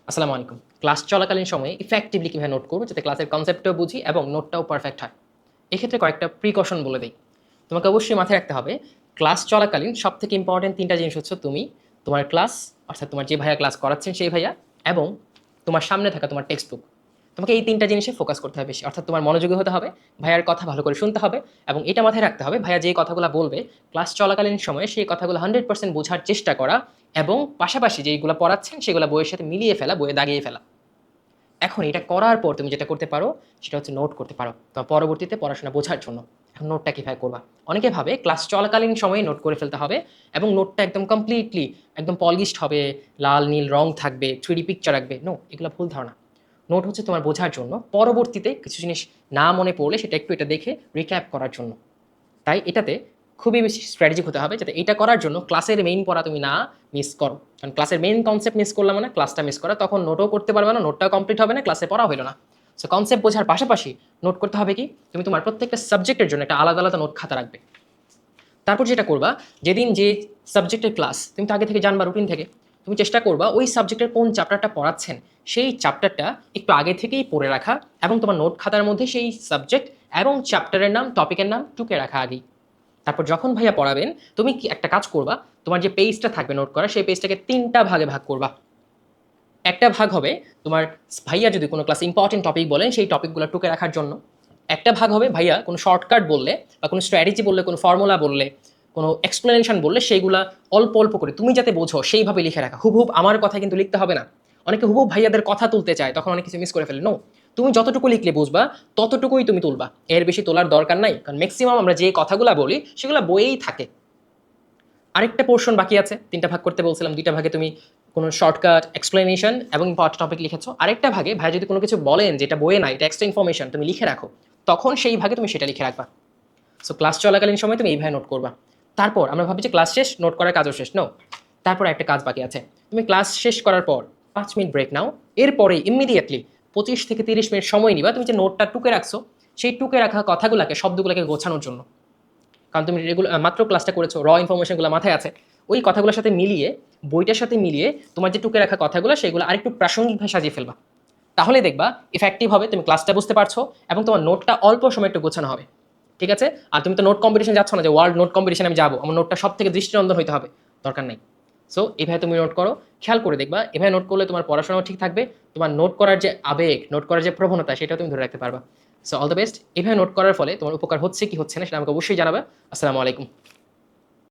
আসসালামু আলাইকুম। ক্লাস চলাকালীন সময়ে ইফেক্টিভলি কিভাবে নোট করব যাতে ক্লাসের কনসেপ্টটাও বুঝি এবং নোটটাও পারফেক্ট হয়। এক্ষেত্রে কয়েকটা প্রিকশন বলে দেই। তোমাকে অবশ্যই মাথায় রাখতে হবে ক্লাস চলাকালীন সবথেকে ইম্পোর্টেন্ট ৩ টা জিনিস হচ্ছে তুমি, তোমার ক্লাস অর্থাৎ তোমার যে ভাইয়া ক্লাস করাচ্ছেন সেই ভাইয়া এবং তোমার সামনে থাকা তোমার টেক্সট বুক। তোমাকে এই ৩ টা জিনিসে ফোকাস করতে হবে বেশি। অর্থাৎ তোমার মনোযোগী হতে হবে, ভাইয়ার কথা ভালো করে শুনতে হবে এবং এটা মাথায় রাখতে হবে ভাইয়া যে কথাগুলা বলবে ক্লাস চলাকালীন সময়ে সেই কথাগুলো 100% বোঝার চেষ্টা করা এবং পাশাপাশি যেইগুলা পড়াচ্ছেন সেগুলা বইয়ের সাথে মিলিয়ে ফেলা, বইয়ে দাগিয়ে ফেলা। এখন এটা করার পর তুমি যেটা করতে পারো সেটা হচ্ছে নোট করতে পারো তোমার পরবর্তীতে পড়াশোনা বোঝার জন্য। এখন নোটটা কীভাবে করবা? অনেকে ভাবে ক্লাস চলাকালীন সময়ে নোট করে ফেলতে হবে এবং নোটটা একদম কমপ্লিটলি একদম পলিশড হবে, লাল নীল রং থাকবে, 3D পিকচার রাখবে। নো, এগুলো ভুল ধারণা। নোট হচ্ছে তোমার বোঝার জন্য, পরবর্তীতে কিছু জিনিস না মনে পড়লে সেটা একটু এটা দেখে রিক্যাপ করার জন্য। তাই এটাতে খুবই বেশি স্ট্র্যাটেজিক হতে হবে যাতে এটা করার জন্য ক্লাসের মেইন পড়া তুমি না মিস করো। কারণ ক্লাসের মেইন কনসেপ্ট মিস করলাম মানে ক্লাসটা মিস করা, তখন নোটও করতে পারবে না, নোটটাও কমপ্লিট হবে না, ক্লাসে পড়া হলো না। সো কনসেপ্ট বোঝার পাশাপাশি নোট করতে হবে কি, তুমি তোমার প্রত্যেকটা সাবজেক্টের জন্য একটা আলাদা আলাদা নোট খাতা রাখবে। তারপর যেটা করবা, যেদিন যে সাবজেক্টের ক্লাস তুমি তো আগে থেকে জানবা রুটিন থেকে, তুমি চেষ্টা করবা ওই সাবজেক্টের কোন চ্যাপ্টারটা পড়াচ্ছেন সেই চ্যাপ্টারটা একটু আগে থেকেই পড়ে রাখা এবং তোমার নোট খাতার মধ্যে সেই সাবজেক্ট এবং চ্যাপ্টারের নাম, টপিকের নাম টুকে রাখা আগেই। তারপর যখন ভাইয়া পড়াবেন তুমি কি একটা কাজ করবা, তোমার যে পেজটা থাকবে নোট করা সেই পেজটাকে ৩টা ভাগে ভাগ করবা। একটা ভাগ হবে তোমার ভাইয়া যদি কোনো ক্লাস ইম্পর্টেন্ট টপিক বলেন সেই টপিকগুলো টুকে রাখার জন্য। একটা ভাগ হবে ভাইয়া কোনো শর্টকাট বললে বা কোনো স্ট্র্যাটেজি বললে, কোনো ফর্মুলা বললে, কোনো এক্সপ্লেনেশন বললে সেইগুলা অল্প অল্প করে তুমি যাতে বোঝো সেইভাবে লিখে রাখা। হুবহুব আমার কথা কিন্তু লিখতে হবে না। অনেকে হুবহুব ভাইয়াদের কথা তুলতে চায়, তখন অনেক কিছু মিস করে ফেলে। নো, তুমি যতটুকু লিখলে বুঝবা ততটুকুই তুমি তুলবা, এর বেশি তোলার দরকার নাই। কারণ ম্যাক্সিমাম আমরা যে কথাগুলো বলি সেগুলো বইয়েই থাকে। আরেকটা পোর্শন বাকি আছে, ৩টা ভাগ করতে বলছিলাম, ২টা ভাগে তুমি কোনো শর্টকাট এক্সপ্লেনেশন এবং ইম্পর্টেন্ট টপিক লিখেছো। আরেকটা ভাগে ভাই যদি কোনো কিছু বলেন যেটা বইয়ে নাই, এটা এক্সট্রা ইনফরমেশন তুমি লিখে রাখো, তখন সেই ভাগে তুমি সেটা লিখে রাখবা। সো ক্লাস চলাকালীন সময় তুমি এইভাবে নোট করবা। তারপর আমরা ভাবি যে ক্লাস শেষ, নোট করার কাজও শেষ। নো, তারপর একটা কাজ বাকি আছে। তুমি ক্লাস শেষ করার পর ৫ মিনিট ব্রেক নাও, এরপরে ইমিডিয়েটলি ২৫ থেকে ৩০ মিনিট সময় নিবা তুমি যে নোটটা টুকে রাখছো সেই টুকে রাখা কথাগুলোকে, শব্দগুলোকে গোছানোর জন্য। কারণ তুমি মাত্র ক্লাসটা করেছো, ইনফরমেশনগুলো মাথায় আছে, ওই কথাগুলোর সাথে মিলিয়ে, বইটার সাথে মিলিয়ে তোমার যে টুকে রাখা কথাগুলো সেগুলো আরেকটু প্রাসঙ্গিকভাবে সাজিয়ে ফেলবা। তাহলে দেখবা ইফেক্টিভ হবে, তুমি ক্লাসটা বুঝতে পারছো এবং তোমার নোটটা অল্প সময় একটু গোছানো হবে। ঠিক আছে? আর তুমি তো নোট কম্পিটিশন যাচ্ছ না যে ওয়ার্ল্ড নোট কম্পিটিশন আমি যাবো, আমার নোটটা সব থেকে দৃষ্টিনন্দন হইতে হবে, দরকার নেই। সো এভাবে তুমি নোট করো, খেয়াল করে দেখবা এভাবে নোট করলে তোমার পড়াশোনাও ঠিক থাকবে, তোমার নোট করার যে আবেগ, নোট করার যে প্রবণতা সেটাও তুমি ধরে রাখতে পারবা। So all the best. এভাবে নোট করার ফলে তোমার উপকার হচ্ছে কি হচ্ছে না সেটা আমাকে অবশ্যই জানাবে। আসসালামু আলাইকুম।